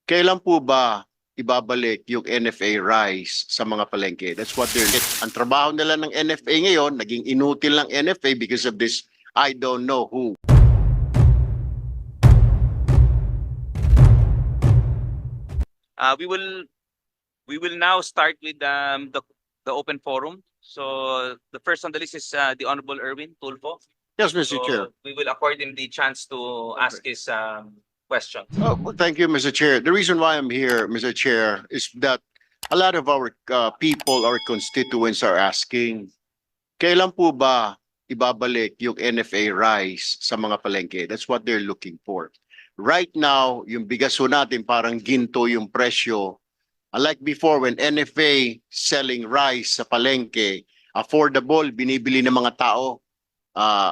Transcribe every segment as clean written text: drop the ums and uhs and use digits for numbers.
Kailan po ba ibabalik yung NFA rice sa mga palengke? That's what they're... Ang trabaho nila ng NFA ngayon, naging inutil ng NFA because of this I don't know who. We will now start with the open forum. So the first on the list is the Honorable Erwin Tulfo. Yes, Mr. So Chair. we will accord him the chance to ask his question. Oh, thank you, Mr. Chair. The reason why I'm here, Mr. Chair, is that a lot of our people, our constituents are asking, kailan po ba ibabalik yung NFA rice sa mga palengke? That's what they're looking for. Right now, yung bigas ho natin parang ginto yung presyo. Unlike before, when NFA selling rice sa palengke, affordable, binibili ng mga tao.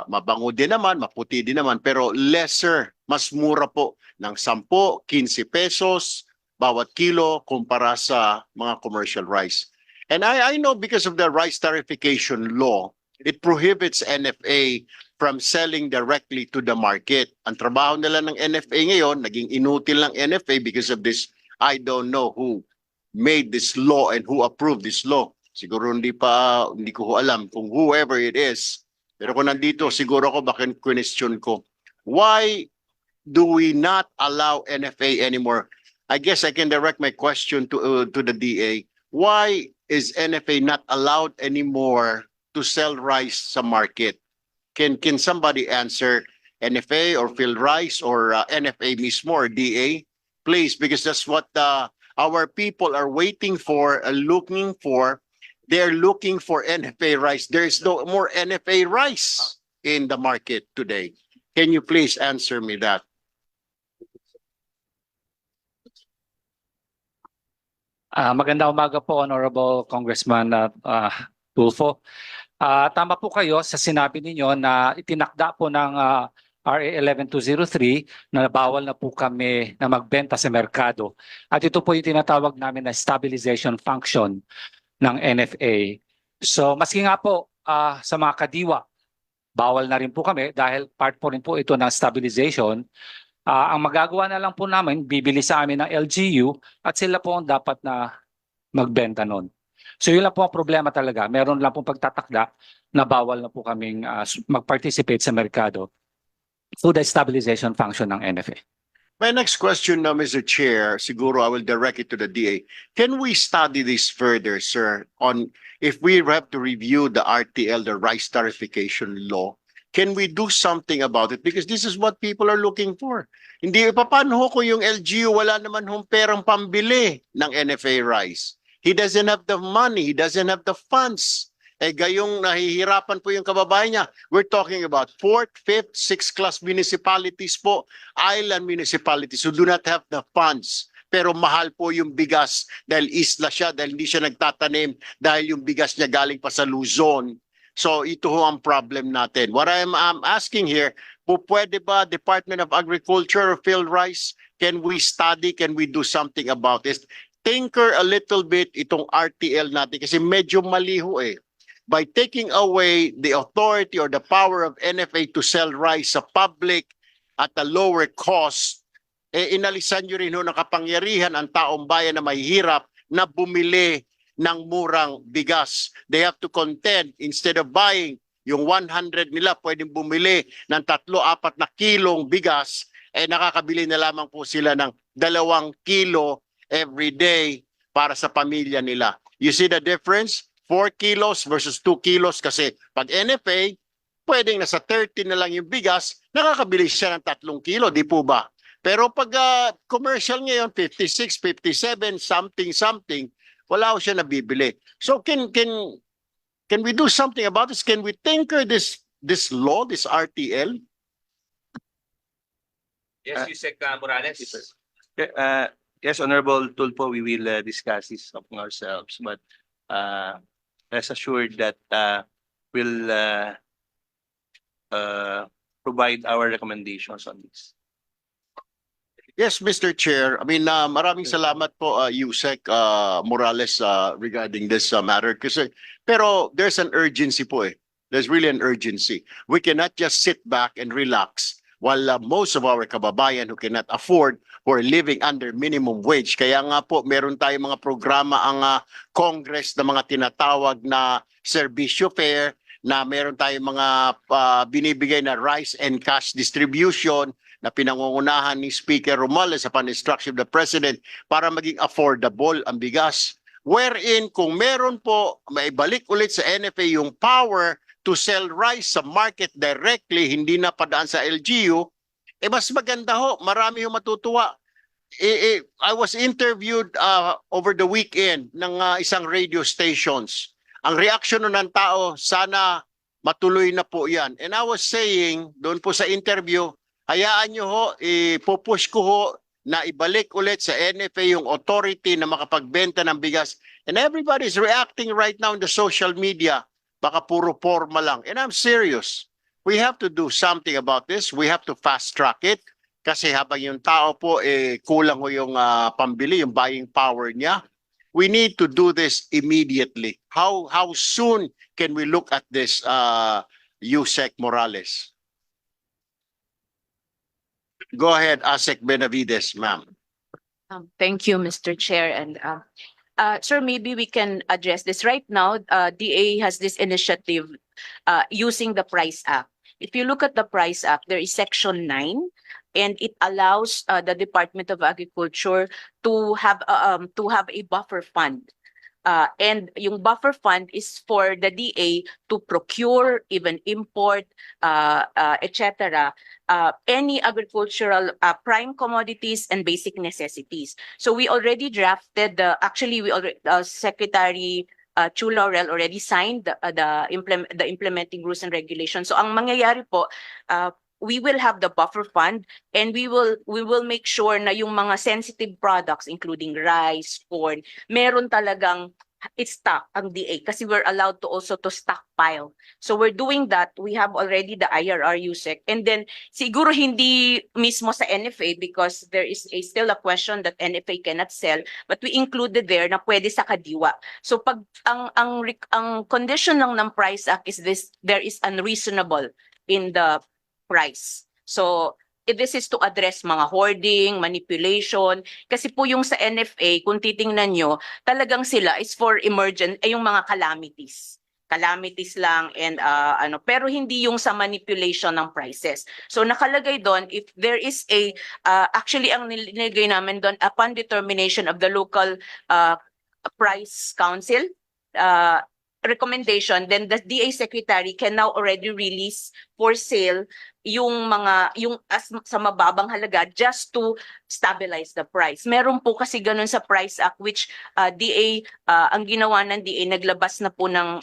Mabango din naman, maputi din naman, pero lesser, mas mura po ng 10, 15 pesos bawat kilo kumpara sa mga commercial rice. And I know because of the rice tarification law, it prohibits NFA from selling directly to the market. Ang trabaho nila ng NFA ngayon, naging inutil ng NFA because of this I don't know who made this law and who approved this law. Siguro hindi ko alam kung whoever it is. Pero kung nandito, siguro ko bakit question ko, why do we not allow NFA anymore? I guess I can direct my question to the DA. Why is NFA not allowed anymore to sell rice sa market? Can somebody answer NFA or PhilRice or NFA mismo or DA? Please, because that's what our people are waiting for, looking for. They're looking for NFA rice. There's no more NFA rice in the market today. Can you please answer me that? Magandang umaga po, Honorable Congressman Tulfo. Tama po kayo sa sinabi ninyo na itinakda po ng RA 11203 na bawal na po kami na magbenta sa merkado. At ito po yung tinatawag namin na stabilization function ng NFA. So maski nga po sa mga kadiwa, bawal na rin po kami dahil part po rin po ito ng stabilization. Ang magagawa na lang po namin, bibili sa amin ng LGU at sila po ang dapat na magbenta nun. So yun lang po ang problema talaga. Meron lang pong pagtatakda na bawal na po kaming mag-participate sa merkado through the stabilization function ng NFA. My next question now, Mr. Chair, siguro I will direct it to the DA. Can we study this further, sir, on if we have to review the RTL, the rice tarification law? Can we do something about it? Because this is what people are looking for. Hindi, paano kung yung LGU wala naman hong perang pambili ng NFA rice? He doesn't have the money, he doesn't have the funds. Gayong nahihirapan po yung kababayan niya. We're talking about 4th, 5th, 6th class municipalities po, island municipalities who do not have the funds. Pero mahal po yung bigas dahil isla siya, dahil hindi siya nagtatanim, dahil yung bigas niya galing pa sa Luzon. So ito ho ang problem natin. What I'm asking here, pwede ba Department of Agriculture or PhilRice, can we study, can we do something about this? Tinker a little bit itong RTL natin kasi medyo maliho eh. By taking away the authority or the power of NFA to sell rice sa public at a lower cost, inalisan nyo rin ho ng kapangyarihan ang taong bayan na mahihirap na bumili ng murang bigas. They have to contend, instead of buying yung 100 nila, pwedeng bumili ng 3-4 na kilong bigas, nakakabili na lamang po sila ng 2 kilo every day para sa pamilya nila. You see the difference? 4 kilos versus 2 kilos kasi pag NFA, pwedeng nasa 30 na lang yung bigas, nakakabili siya ng 3 kilo, di po ba? Pero pag commercial ngayon, 56, 57, something, wala ko siya nabibili. So can we do something about this? Can we tinker this law, this RTL? Yes, Yusek Morales. Yes, Honorable Tulfo, we will discuss this among ourselves, but rest assured that we'll provide our recommendations on this. Yes, Mr. Chair. I mean, maraming salamat po, Yusek Morales, regarding this matter. Pero there's an urgency po eh. There's really an urgency. We cannot just sit back and relax while most of our kababayan who cannot afford who are living under minimum wage. Kaya nga po meron tayong mga programa ang Congress na mga tinatawag na serbisyo fair, na meron tayong mga binibigay na rice and cash distribution na pinangungunahan ni Speaker Romualdez upon instruction of the President para maging affordable ang bigas. Wherein kung meron po, maibalik ulit sa NFA yung power to sell rice sa market directly, hindi na padaan sa LGU, mas maganda ho, marami yung matutuwa. I was interviewed over the weekend ng isang radio stations. Ang reaction ng tao, sana matuloy na po yan. And I was saying, doon po sa interview, hayaan nyo ho, ipupush ko ho na ibalik ulit sa NFA yung authority na makapagbenta ng bigas. And everybody is reacting right now in the social media. Baka puro forma lang. And I'm serious. We have to do something about this. We have to fast track it. Kasi habang yung tao po, kulang ho yung pambili, yung buying power niya. We need to do this immediately. How soon can we look at this, Yusek Morales? Go ahead, Asek Benavides, ma'am. Thank you, Mr. Chair. And sir, maybe we can address this right now. DA has this initiative using the Price Act. If you look at the Price Act, there is Section 9, and it allows the Department of Agriculture to have a buffer fund. And yung buffer fund is for the DA to procure, even import, etc., any agricultural prime commodities and basic necessities. So we already drafted Secretary Chu Laurel already signed the implementing rules and regulations. So ang mangyayari po, we will have the buffer fund, and we will make sure na yung mga sensitive products including rice, corn, meron talagang stock ang DA kasi we're allowed to also to stockpile. So we're doing that. We have already the IRR USEC, and then siguro hindi mismo sa NFA because there is still a question that NFA cannot sell, but we included there na pwede sa kadiwa. So pag ang condition lang ng Price Act is this, there is unreasonable in the price. So this is to address mga hoarding, manipulation. Kasi po yung sa NFA, kung titingnan nyo, talagang sila is for yung mga calamities. Calamities lang and pero hindi yung sa manipulation ng prices. So nakalagay doon, if there is actually ang nilagay namin doon, upon determination of the local price council, recommendation, then the DA secretary can now already release for sale yung sa mababang halaga just to stabilize the price. Meron po kasi ganun sa Price Act which DA ang ginawa ng DA, naglabas na po ng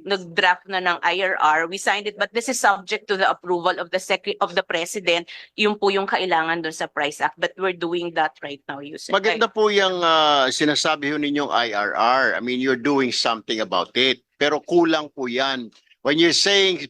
nag-draft na ng IRR. We signed it, but this is subject to the approval of the President. Yun po yung kailangan doon sa Price Act, but we're doing that right now, Yusek. Maganda po yung sinasabi ho ninyong IRR. I mean, you're doing something about it. Pero kulang po yan. When you're saying,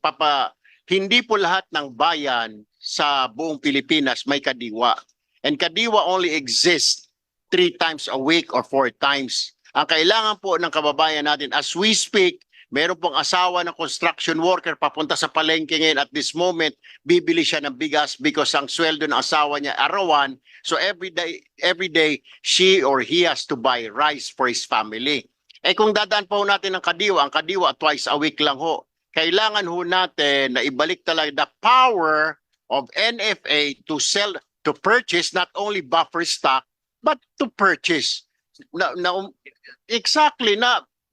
hindi po lahat ng bayan sa buong Pilipinas may kadiwa. And kadiwa only exists 3 times a week or 4 times. Ang kailangan po ng kababayan natin, as we speak, meron pong asawa ng construction worker papunta sa palengke ngayon at this moment, bibili siya ng bigas because ang sweldo ng asawa niya arawan. So every day, she or he has to buy rice for his family. Kung dadaan po natin ang kadiwa twice a week lang ho. Kailangan ho natin na ibalik talaga the power of NFA to sell, to purchase not only buffer stock, but to purchase.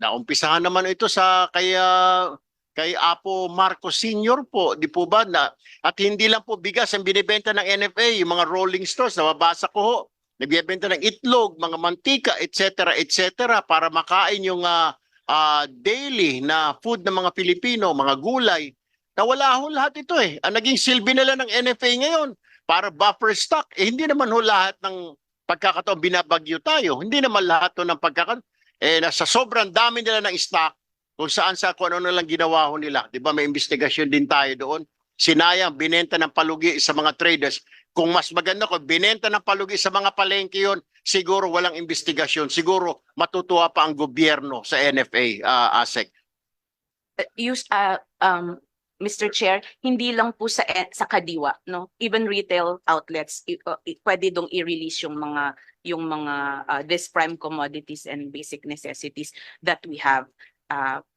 Naumpisahan naman ito sa kay Apo Marcos Sr. po, di po ba? At hindi lang po bigas ang binibenta ng NFA, yung mga rolling stores, nababasa ko ho, nagbibenta ng itlog, mga mantika, etc., para makain yung daily na food ng mga Pilipino, mga gulay. Nawala ho lahat ito eh. Ang naging silbi nila ng NFA ngayon para buffer stock. Hindi naman ho lahat ng pagkakataon binabagyo tayo. Hindi naman lahat ho ng pagkakataon. Nasa sobrang dami nila ng stock kung saan kung ano lang ginawa ho nila. Di ba may investigasyon din tayo doon. Sinayang, binenta ng palugi sa mga traders. Kung mas maganda ko, binenta ng palugi sa mga palengke yun, siguro walang investigasyon. Siguro matutuwa pa ang gobyerno sa NFA, ASEC. Mr. Chair, hindi lang po sa Kadiwa, no? Even retail outlets, pwede dong i-release yung mga these prime commodities and basic necessities that we have.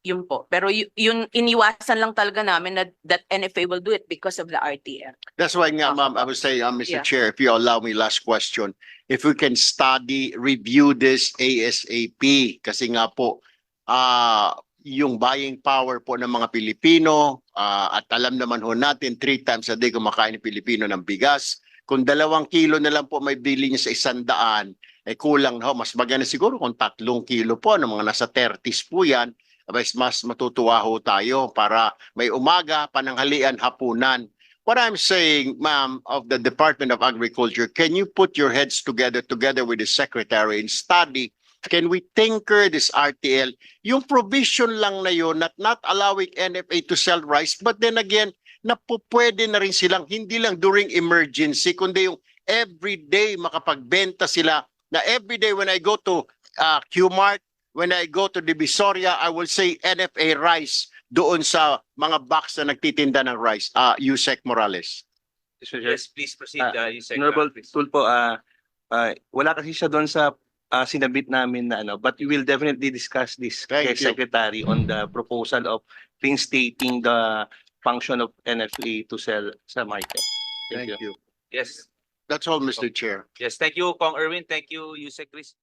Yun po. Pero yun iniwasan lang talaga namin na that NFA will do it because of the RTL. That's why nga, Opo. ma'am, I would say, Mr. Yeah. Chair, if you allow me, last question, if we can review this ASAP, kasi nga po, yung buying power po ng mga Pilipino, at alam naman ho natin, 3 times a day kumakain ng Pilipino ng bigas. Kung 2 kilo na lang po may bili niya sa 100, kulang na ho. Mas maganda siguro kung 3 kilo po, ng mga nasa 30s po yan, mas matutuwa ho tayo para may umaga, pananghalian, hapunan. What I'm saying, ma'am, of the Department of Agriculture, can you put your heads together with the Secretary and study, can we tinker this RTL? Yung provision lang na yun, not allowing NFA to sell rice, but then again, pwede na rin silang, hindi lang during emergency, kundi yung everyday makapagbenta sila, na everyday when I go to Qmart, when I go to Divisoria, I will say NFA rice doon sa mga box na nagtitinda ng rice. Yusek Morales. Mr. Chair. Yes, please proceed, Yusek. Honorable Please. Tulfo, wala kasi siya doon sa sinabit namin na but we will definitely discuss this Thank kay you. Secretary on the proposal of reinstating the function of NFA to sell sa market. Thank you. Yes. That's all, Mr. Chair. Yes, thank you, Kong Erwin. Thank you, Yusek Chris.